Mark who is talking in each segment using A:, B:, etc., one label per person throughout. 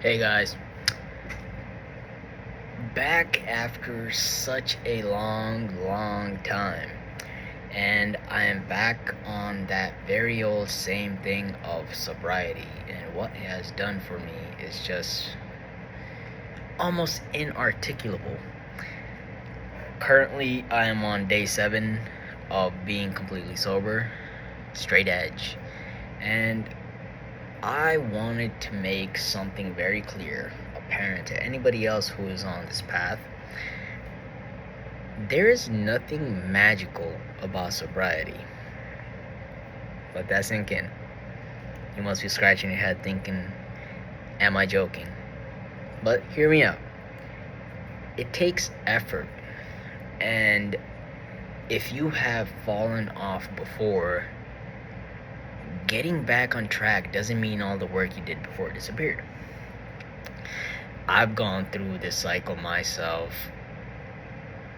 A: Hey guys, back after such a long time, and I am back on that very old same thing of sobriety. And what it has done for me is just almost inarticulable. Currently, I am on day 7 of being completely sober, straight edge, and I wanted to make something very clear, apparent to anybody else who is on this path. There is nothing magical about sobriety. Let that sink in. You must be scratching your head thinking, am I joking? But hear me out. It takes effort, and if you have fallen off before, getting back on track doesn't mean all the work you did before disappeared. I've gone through this cycle myself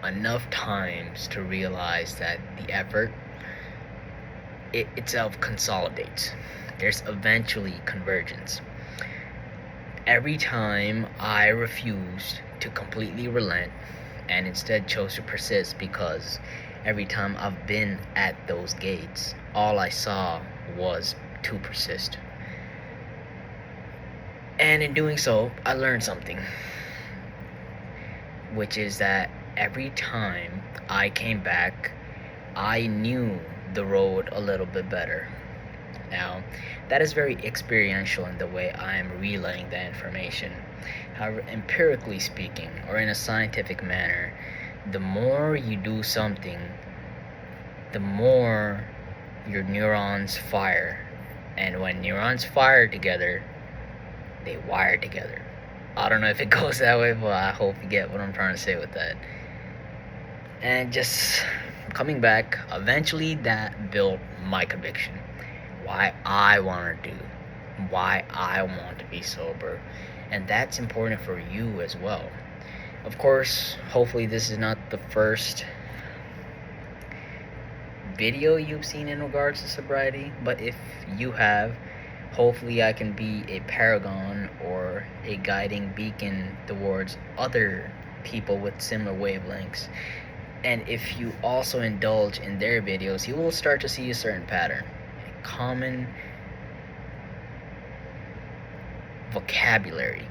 A: enough times to realize that the effort itself consolidates. There's eventually convergence. Every time I refused to completely relent and instead chose to persist, because every time I've been at those gates, all I saw was to persist. And in doing so, I learned something, which is that every time I came back, I knew the road a little bit better. Now, that is very experiential in the way I am relaying that information. However, empirically speaking, or in a scientific manner, the more you do something, the more your neurons fire. And when neurons fire together, they wire together. I don't know if it goes that way, but I hope you get what I'm trying to say with that. And just coming back, eventually that built my conviction. Why I want to do, why I want to be sober. And that's important for you as well. Of course, hopefully this is not the first video you've seen in regards to sobriety, but if you have, hopefully I can be a paragon or a guiding beacon towards other people with similar wavelengths. And if you also indulge in their videos, you will start to see a certain pattern, a common vocabulary.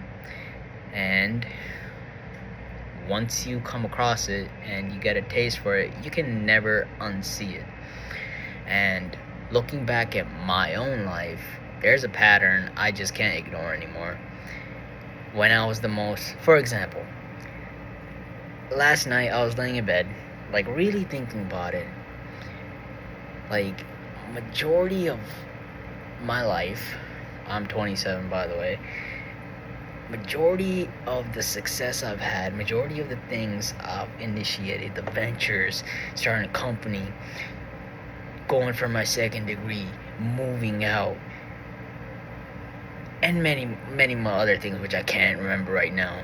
A: And once you come across it and you get a taste for it, you can never unsee it. And looking back at my own life, there's a pattern I just can't ignore anymore. When I was the most, for example, last night I was laying in bed, like really thinking about it. Like, majority of my life, I'm 27 by the way, majority of the success I've had, majority of the things I've initiated, the ventures, starting a company, going for my second degree, moving out, and many more other things which I can't remember right now,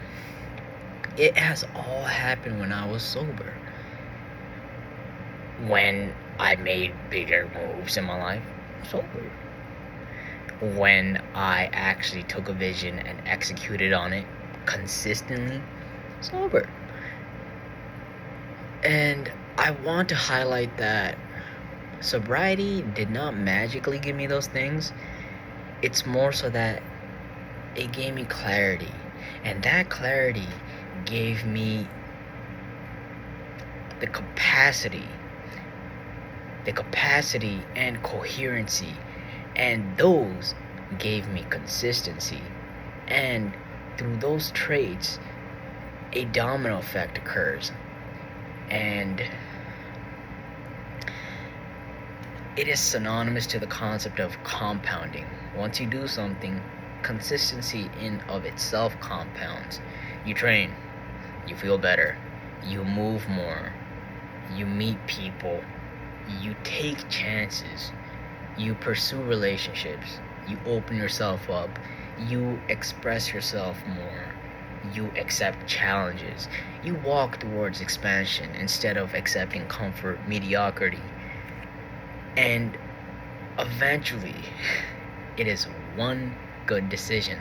A: it has all happened when I was sober. When I made bigger moves in my life, sober. When I actually took a vision and executed on it consistently, sober. And I want to highlight that sobriety did not magically give me those things. It's more so that it gave me clarity. And that clarity gave me the capacity and coherency, and those gave me consistency. And through those traits, a domino effect occurs, and it is synonymous to the concept of compounding. Once you do something, consistency in of itself compounds. You train, you feel better, you move more, you meet people, you take chances, you pursue relationships, you open yourself up, you express yourself more, you accept challenges, you walk towards expansion instead of accepting comfort, mediocrity. And eventually, it is one good decision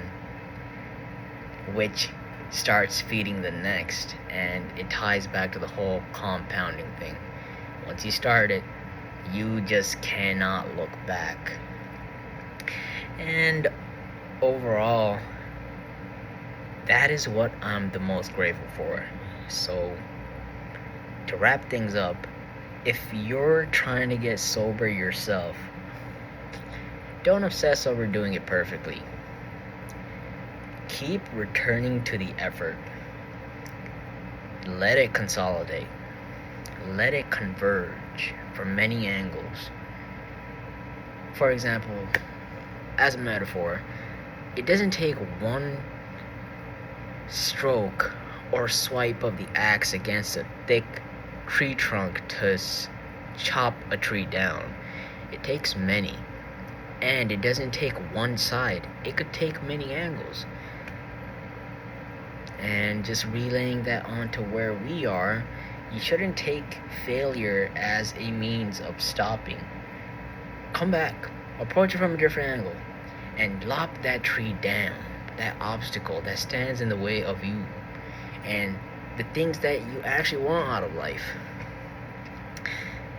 A: which starts feeding the next, and it ties back to the whole compounding thing. Once you start it, you just cannot look back. And overall, that is what I'm the most grateful for. So, to wrap things up, if you're trying to get sober yourself, don't obsess over doing it perfectly. Keep returning to the effort. Let it consolidate. Let it converge from many angles. For example, as a metaphor, it doesn't take one stroke or swipe of the axe against a thick tree trunk to chop a tree down. It takes many. And it doesn't take one side, it could take many angles. And just relaying that onto where we are, you shouldn't take failure as a means of stopping. Come back, approach it from a different angle, and lop that tree down, that obstacle that stands in the way of you and the things that you actually want out of life.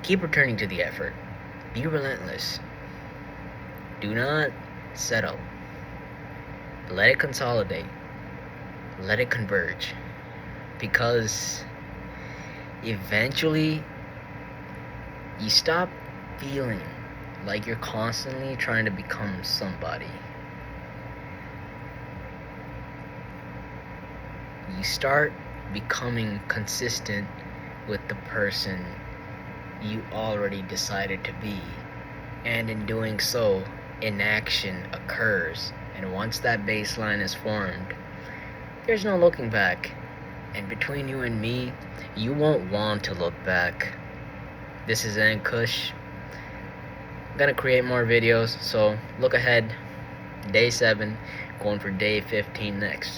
A: Keep returning to the effort. Be relentless. Do not settle. Let it consolidate. Let it converge. Because eventually you stop feeling like you're constantly trying to become somebody. You start becoming consistent with the person you already decided to be. And in doing so, inaction occurs. And once that baseline is formed, there's no looking back. And between you and me, you won't want to look back. This is Kush. I'm gonna create more videos, so look ahead. Day 7, going for day 15 next.